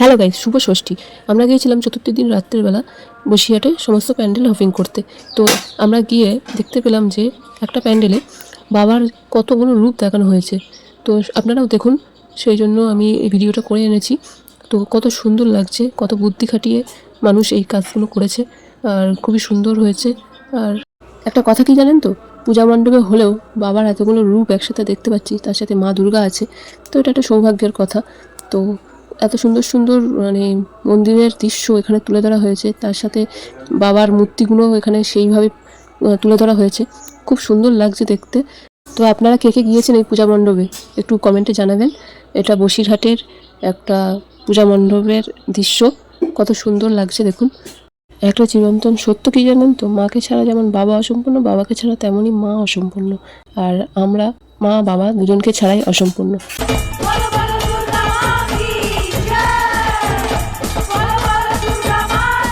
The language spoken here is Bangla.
হ্যালো গাইস, শুভ ষষ্ঠী। আমরা গিয়েছিলাম চতুর্থীর দিন রাত্রেবেলা বসিরহাটে সমস্ত প্যান্ডেল হপিং করতে। তো আমরা গিয়ে দেখতে পেলাম যে একটা প্যান্ডেলে বাবার কতগুলো রূপ দেখানো হয়েছে। তো আপনারাও দেখুন, সেই জন্য আমি এই ভিডিওটা করে এনেছি। তো কত সুন্দর লাগছে, কত বুদ্ধি খাটিয়ে মানুষ এই কাজগুলো করেছে, আর খুবই সুন্দর হয়েছে। আর একটা কথা কি জানেন তো, পূজা মণ্ডপে হলেও বাবার এতগুলো রূপ একসাথে দেখতে পাচ্ছি, তার সাথে মা দুর্গা আছে। তো এটা একটা সৌভাগ্যের কথা। তো এত সুন্দর সুন্দর মানে মন্দিরের দৃশ্য এখানে তুলে ধরা হয়েছে, তার সাথে বাবার মূর্তিগুলো এখানে সেইভাবে তুলে ধরা হয়েছে। খুব সুন্দর লাগছে দেখতে। তো আপনারা কে কে গিয়েছেন এই পূজা মণ্ডপে একটু কমেন্টে জানাবেন। এটা বসিরহাটের একটা পূজা মণ্ডপের দৃশ্য, কত সুন্দর লাগছে দেখুন। একটা চিরন্তন সত্য কি জানেন তো, মাকে ছাড়া যেমন বাবা অসম্পূর্ণ, বাবাকে ছাড়া তেমনই মা অসম্পূর্ণ। আর আমরা মা বাবা দুজনকে ছাড়াই অসম্পূর্ণ।